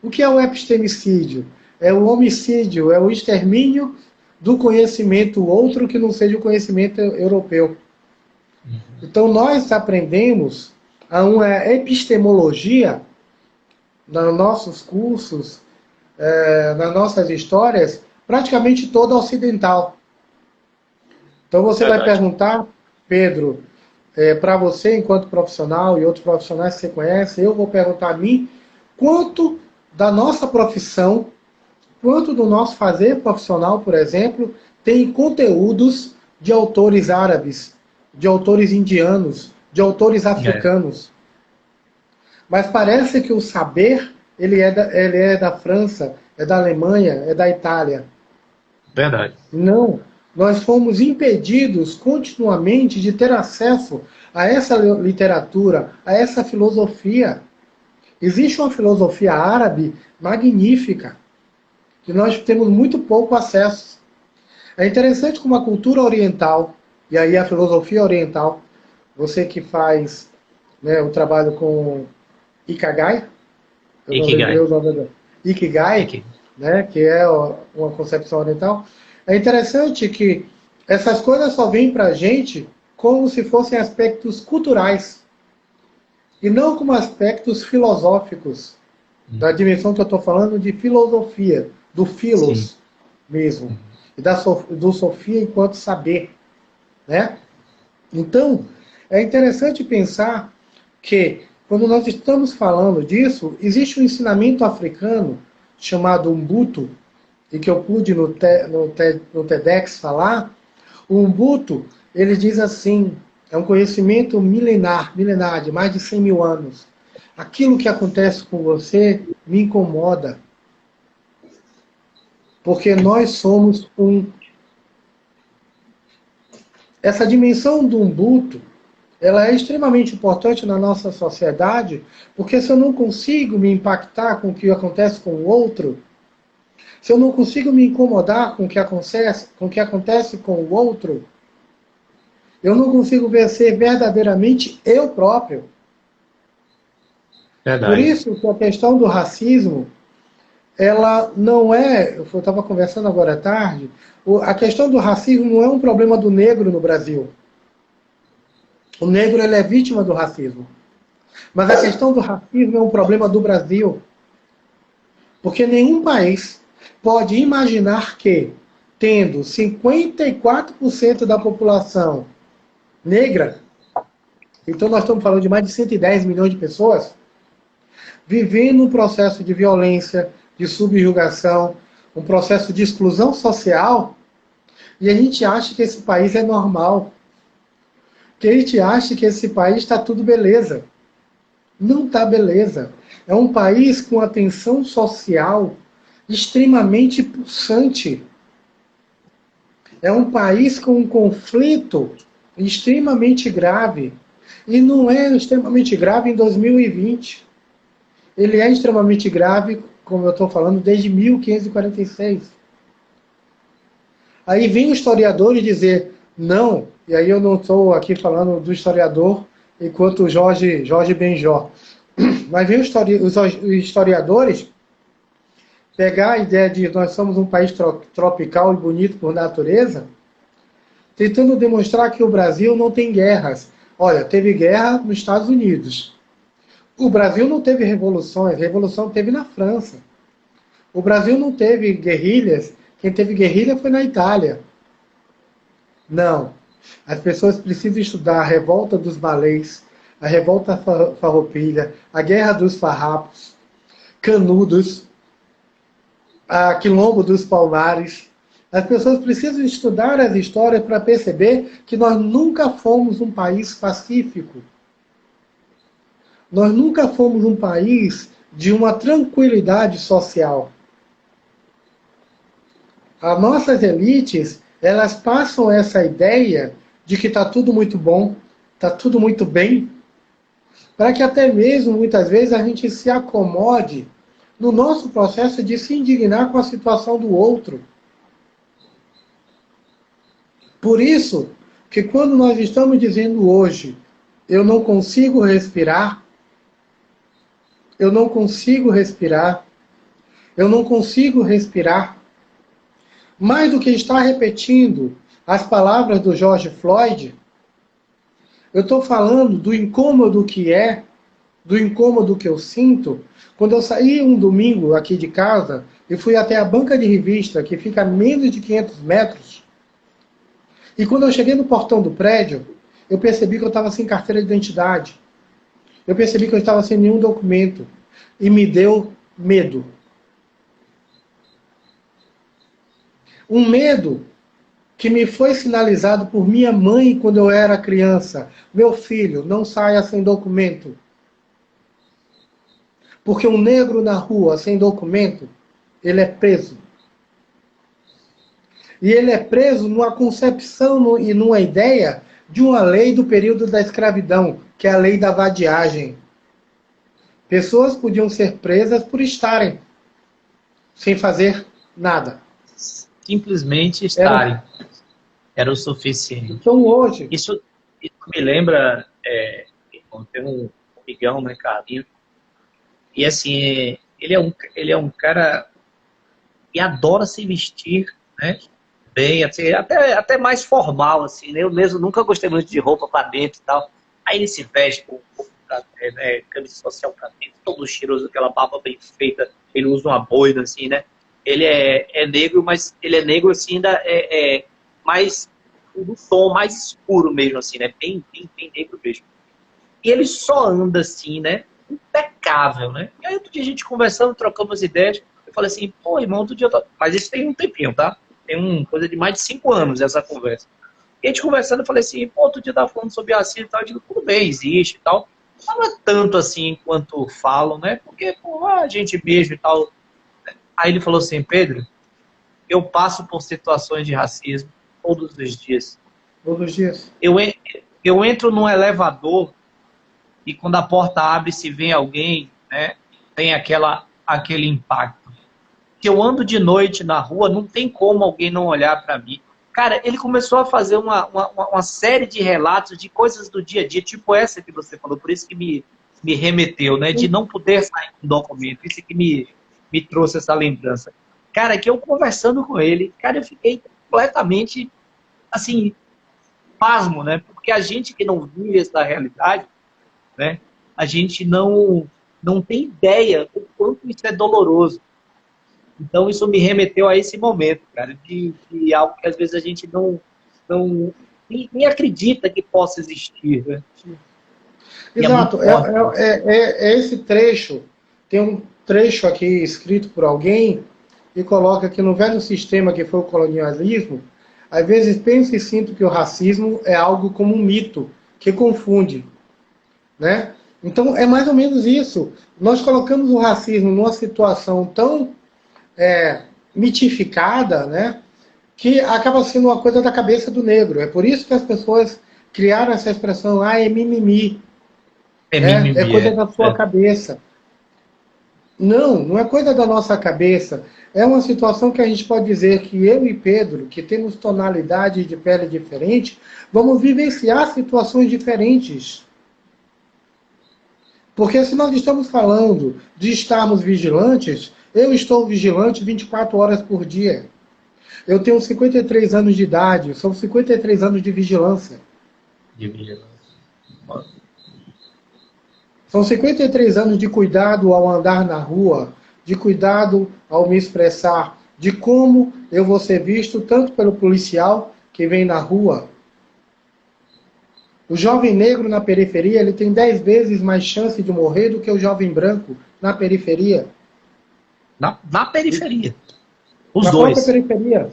O que é o epistemicídio? É o homicídio, é o extermínio do conhecimento outro que não seja o conhecimento europeu. Então nós aprendemos a uma epistemologia nos nossos cursos, nas nossas histórias, praticamente toda ocidental. Então você vai Verdade. perguntar, Pedro, para você enquanto profissional e outros profissionais que você conhece, eu vou perguntar a mim quanto da nossa profissão, quanto do nosso fazer profissional, por exemplo, tem conteúdos de autores árabes, de autores indianos, de autores africanos. Mas parece que o saber ele é da França, é da Alemanha, é da Itália. Verdade. Não. Nós fomos impedidos continuamente de ter acesso a essa literatura, a essa filosofia. Existe uma filosofia árabe magnífica, que nós temos muito pouco acesso. É interessante como a cultura oriental, e aí a filosofia oriental, você que faz, né, o trabalho com Ikigai, eu não Ikigai. lembrei o nome Ikigai, né, que é uma concepção oriental. É interessante que essas coisas só vêm para a gente como se fossem aspectos culturais, e não como aspectos filosóficos, da dimensão que eu estou falando de filosofia, do philos mesmo, e do sofia enquanto saber. Né? Então, é interessante pensar que, quando nós estamos falando disso, existe um ensinamento africano chamado Ubuntu, e que eu pude no TEDx falar. O Ubuntu, ele diz assim, é um conhecimento milenar, de mais de 100 mil anos. Aquilo que acontece com você me incomoda, porque nós somos um. Essa dimensão do Ubuntu, ela é extremamente importante na nossa sociedade, porque se eu não consigo me impactar com o que acontece com o outro, se eu não consigo me incomodar com o que acontece com o outro, eu não consigo ser verdadeiramente eu próprio. Por Verdade. isso que a questão do racismo, ela não é, eu estava conversando agora à tarde, a questão do racismo não é um problema do negro no Brasil. O negro ele é vítima do racismo. Mas a questão do racismo é um problema do Brasil. Porque nenhum país pode imaginar que, tendo 54% da população negra, então nós estamos falando de mais de 110 milhões de pessoas, vivendo um processo de violência, de subjugação, um processo de exclusão social, e a gente acha que esse país é normal. Que a gente acha que esse país está tudo beleza. Não está beleza. É um país com a tensão social extremamente pulsante. É um país com um conflito extremamente grave. E não é extremamente grave em 2020. Ele é extremamente grave, como eu estou falando, desde 1546. Aí vem o historiador e dizer, não, e aí eu não estou aqui falando do historiador enquanto Jorge Benjor, mas vem os historiadores pegar a ideia de nós somos um país tropical e bonito por natureza, tentando demonstrar que o Brasil não tem guerras. Olha, teve guerra nos Estados Unidos. O Brasil não teve revoluções, revolução teve na França. O Brasil não teve guerrilhas, quem teve guerrilha foi na Itália. Não. As pessoas precisam estudar a revolta dos malês, a revolta farroupilha, a guerra dos farrapos, Canudos, a quilombo dos palmares. As pessoas precisam estudar as histórias para perceber que nós nunca fomos um país pacífico. Nós nunca fomos um país de uma tranquilidade social. As nossas elites, elas passam essa ideia de que está tudo muito bom, está tudo muito bem, para que até mesmo, muitas vezes, a gente se acomode no nosso processo de se indignar com a situação do outro. Por isso, que quando nós estamos dizendo hoje, eu não consigo respirar, eu não consigo respirar, eu não consigo respirar, mais do que estar repetindo as palavras do George Floyd, eu estou falando do incômodo que é, do incômodo que eu sinto, quando eu saí um domingo aqui de casa e fui até a banca de revista, que fica a menos de 500 metros, e quando eu cheguei no portão do prédio, eu percebi que eu estava sem carteira de identidade. Eu percebi que eu estava sem nenhum documento. E me deu medo. Um medo que me foi sinalizado por minha mãe quando eu era criança. Meu filho, não saia sem documento. Porque um negro na rua sem documento, ele é preso. E ele é preso numa concepção e numa ideia de uma lei do período da escravidão, que é a lei da vadiagem. Pessoas podiam ser presas por estarem sem fazer nada. Simplesmente estarem. Era o suficiente. Então hoje... Isso me lembra, tem um amigão, né, Carlinhos, e assim, ele é um cara que adora se vestir, né, bem, assim, até mais formal, assim, né? Eu mesmo nunca gostei muito de roupa para dentro e tal. Aí ele se veste com camisa social para dentro, todo cheiroso, aquela barba bem feita, ele usa uma boina, assim, né? Ele é negro, mas ele é negro, assim, ainda mais, um tom mais escuro mesmo, assim, né? Bem negro mesmo. E ele só anda assim, né? Impecável, né? E aí outro dia a gente conversando, trocamos ideias, eu falei assim, pô, irmão, outro dia mas isso tem um tempinho, tá? Tem coisa de mais de 5 anos essa conversa. E a gente conversando, eu falei assim, pô, outro dia eu tava falando sobre racismo e tal, eu digo, tudo bem, existe e tal. Mas não é tanto assim quanto falam, né? Porque, pô, a gente beija e tal. Aí ele falou assim, Pedro, eu passo por situações de racismo todos os dias. Todos os dias. Eu entro num elevador e quando a porta abre, se vem alguém, né, tem aquele impacto. Que eu ando de noite na rua, não tem como alguém não olhar para mim. Cara, ele começou a fazer uma série de relatos de coisas do dia a dia, tipo essa que você falou, por isso que me remeteu, né, de não poder sair com documento, isso que me trouxe essa lembrança. Cara, que eu conversando com ele, cara, eu fiquei completamente, assim, pasmo, né, porque a gente que não vive essa realidade, né, a gente não tem ideia do quanto isso é doloroso. Então, isso me remeteu a esse momento, cara, de algo que às vezes a gente nem acredita que possa existir, né? Exato. É esse trecho. Tem um trecho aqui escrito por alguém e coloca que no velho sistema que foi o colonialismo, às vezes penso e sinto que o racismo é algo como um mito, que confunde, né? Então, é mais ou menos isso. Nós colocamos o racismo numa situação tão mitificada, né, que acaba sendo uma coisa da cabeça do negro. É por isso que as pessoas criaram essa expressão, é mimimi. É coisa da sua cabeça. Não é coisa da nossa cabeça. É uma situação que a gente pode dizer que eu e Pedro, que temos tonalidade de pele diferente, vamos vivenciar situações diferentes. Porque se nós estamos falando de estarmos vigilantes, eu estou vigilante 24 horas por dia. Eu tenho 53 anos de idade, são 53 anos de vigilância. São 53 anos de cuidado ao andar na rua, de cuidado ao me expressar, de como eu vou ser visto tanto pelo policial que vem na rua. O jovem negro na periferia, ele tem 10 vezes mais chance de morrer do que o jovem branco na periferia. Na periferia. Os na dois. própria periferia.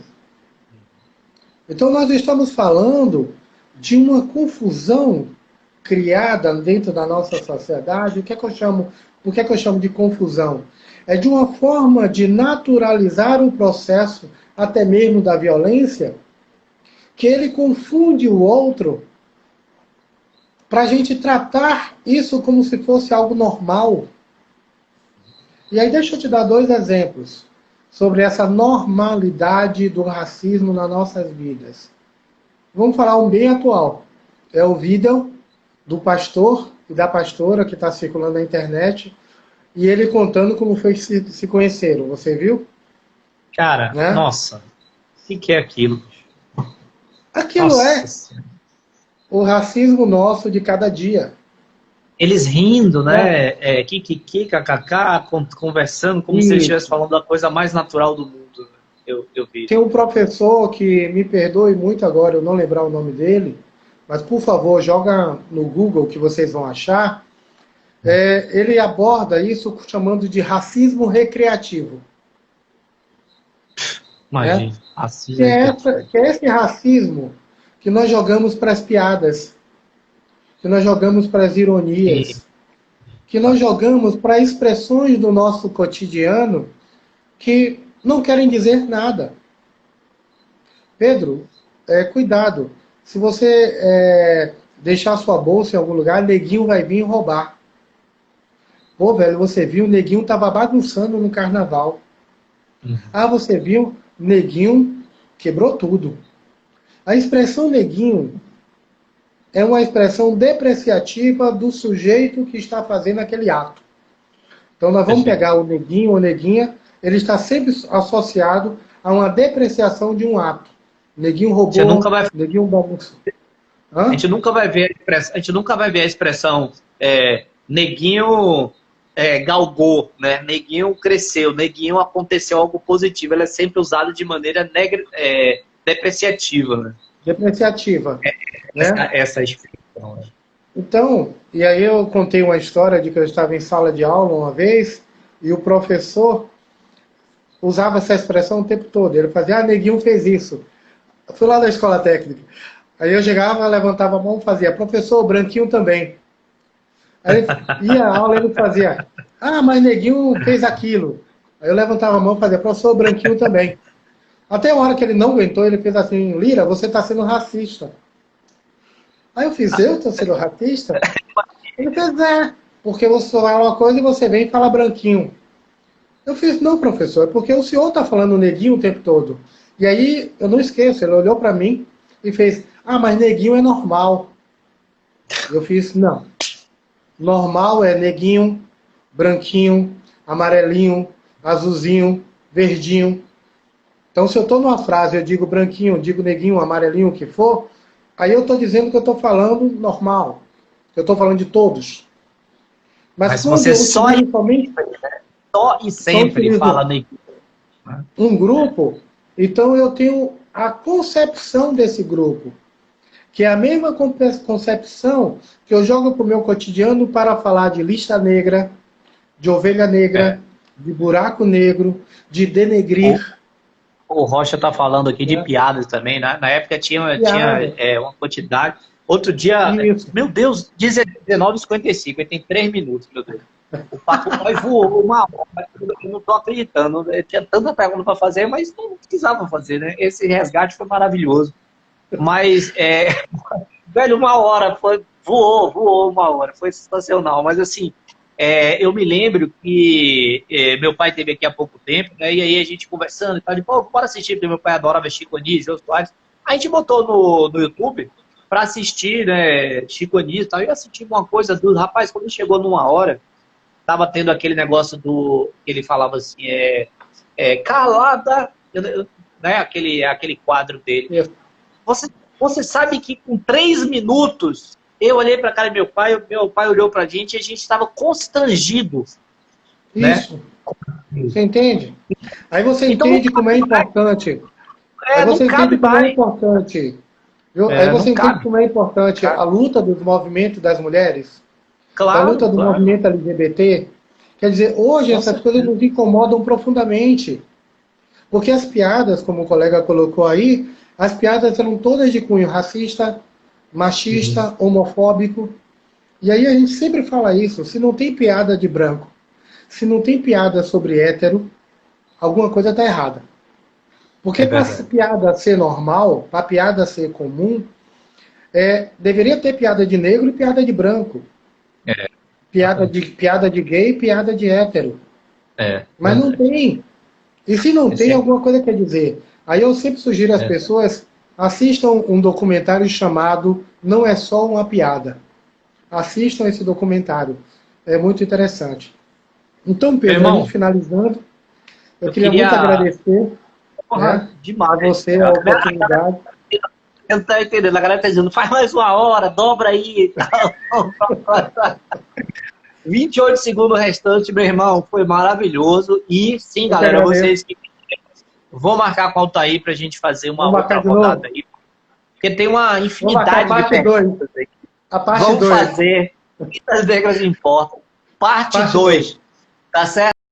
Então nós estamos falando de uma confusão criada dentro da nossa sociedade. O que é que eu chamo de confusão? É de uma forma de naturalizar o processo, até mesmo da violência, que ele confunde o outro para a gente tratar isso como se fosse algo normal. E aí deixa eu te dar 2 exemplos sobre essa normalidade do racismo nas nossas vidas. Vamos falar um bem atual. É o vídeo do pastor e da pastora que está circulando na internet, e ele contando como foi que se conheceram. Você viu? Cara, né? Nossa, o que é aquilo? Aquilo Nossa. O racismo nosso de cada dia. Eles rindo, né? Kikiki, kkk, conversando como se eles estivessem falando da coisa mais natural do mundo. Eu vi. Tem um professor que, me perdoe muito agora, eu não lembrar o nome dele, mas por favor, joga no Google que vocês vão achar. Ele aborda isso chamando de racismo recreativo. Imagina, racismo que é esse racismo que nós jogamos para as piadas, que nós jogamos para as ironias, que nós jogamos para expressões do nosso cotidiano que não querem dizer nada. Pedro, cuidado. Se você deixar sua bolsa em algum lugar, neguinho vai vir roubar. Pô, velho, você viu? O neguinho estava bagunçando no carnaval. Ah, você viu? Neguinho quebrou tudo. A expressão neguinho é uma expressão depreciativa do sujeito que está fazendo aquele ato. Então nós vamos pegar o neguinho ou neguinha, ele está sempre associado a uma depreciação de um ato. Neguinho roubou, neguinho bagunçou. A gente nunca vai ver a expressão neguinho galgou, né? Neguinho cresceu, neguinho aconteceu algo positivo. Ela é sempre usada de maneira depreciativa, né? Depreciativa. Essa expressão. Então, e aí eu contei uma história de que eu estava em sala de aula uma vez e o professor usava essa expressão o tempo todo. Ele fazia, neguinho fez isso. Eu fui lá da escola técnica. Aí eu chegava, levantava a mão e fazia, professor, branquinho também. Aí ia a aula e ele fazia, mas neguinho fez aquilo. Aí eu levantava a mão e fazia, professor, branquinho também. Até a hora que ele não aguentou, ele fez assim, Lira, você está sendo racista. Aí eu fiz, eu estou sendo racista? Ele fez, porque você fala uma coisa e você vem e fala branquinho. Eu fiz, não, professor, é porque o senhor está falando neguinho o tempo todo. E aí, eu não esqueço, ele olhou para mim e fez, mas neguinho é normal. Eu fiz, não. Normal é neguinho, branquinho, amarelinho, azulzinho, verdinho. Então, se eu estou numa frase, eu digo branquinho, digo neguinho, amarelinho, o que for, aí eu estou dizendo que eu estou falando normal. Eu estou falando de todos. Mas você só e sempre fala neguinho. Um grupo, então eu tenho a concepção desse grupo, que é a mesma concepção que eu jogo para o meu cotidiano para falar de lista negra, de ovelha negra, de buraco negro, de denegrir. O Rocha está falando aqui de piadas também, né? Na época tinha uma quantidade. Outro dia, meu Deus, 19h55, ele tem 3 minutos, meu Deus. O Papo Boy voou uma hora, eu não estou acreditando. Eu tinha tanta pergunta para fazer, mas não precisava fazer, né? Esse resgate foi maravilhoso. Mas, velho, uma hora, voou uma hora, foi sensacional. Mas assim, eu me lembro que meu pai teve aqui há pouco tempo, né? E aí a gente conversando e tal, de bora assistir, porque meu pai adora Chico Anísio e outros pares. A gente botou no YouTube para assistir, né, Chico Anísio e tal, e assistir uma coisa do rapaz, quando chegou numa hora, tava tendo aquele negócio que ele falava assim, calada, né, aquele quadro dele. Você sabe que com 3 minutos eu olhei para a cara do meu pai olhou para a gente e a gente estava constrangido. Isso. Né? Você entende? Aí você entende como é importante. Aí não você cabe entende como é mais. importante. Viu? Aí Não você entende cabe. como é importante a luta dos movimentos das mulheres, da Claro, luta do claro. movimento LGBT. Quer dizer, hoje Com essas coisas certeza. nos incomodam profundamente. Porque as piadas, como o colega colocou aí, as piadas eram todas de cunho racista, Uhum. machista, homofóbico. E aí a gente sempre fala isso, se não tem piada de branco, se não tem piada sobre hétero, alguma coisa está errada. Porque É para a verdade. piada ser normal, para a piada ser comum, deveria ter piada de negro e piada de branco. É, exatamente. Piada de gay e piada de hétero. Mas não Verdade. tem. E se não É tem, sempre. alguma coisa quer dizer. Aí eu sempre sugiro às Verdade. pessoas, assistam um documentário chamado Não é Só Uma Piada. Assistam esse documentário. É muito interessante. Então, Meu Pedro, a gente irmão, finalizando, eu eu queria muito queria. agradecer, Porra, né, a demais. você a oportunidade. Eu não tá entendendo. A galera tá dizendo, faz mais uma hora, dobra aí e tal. 28 segundos restantes, meu irmão, foi maravilhoso. E sim, Eu que galera, vocês agradeço. que vão marcar a pauta aí pra gente fazer uma Vamos outra marcar de rodada novo? aí. Porque tem uma Vamos marcar a infinidade de parte 2. perguntas aí. A parte Vamos 2. fazer. As regras importam. Parte Parte 2. 2. Tá certo?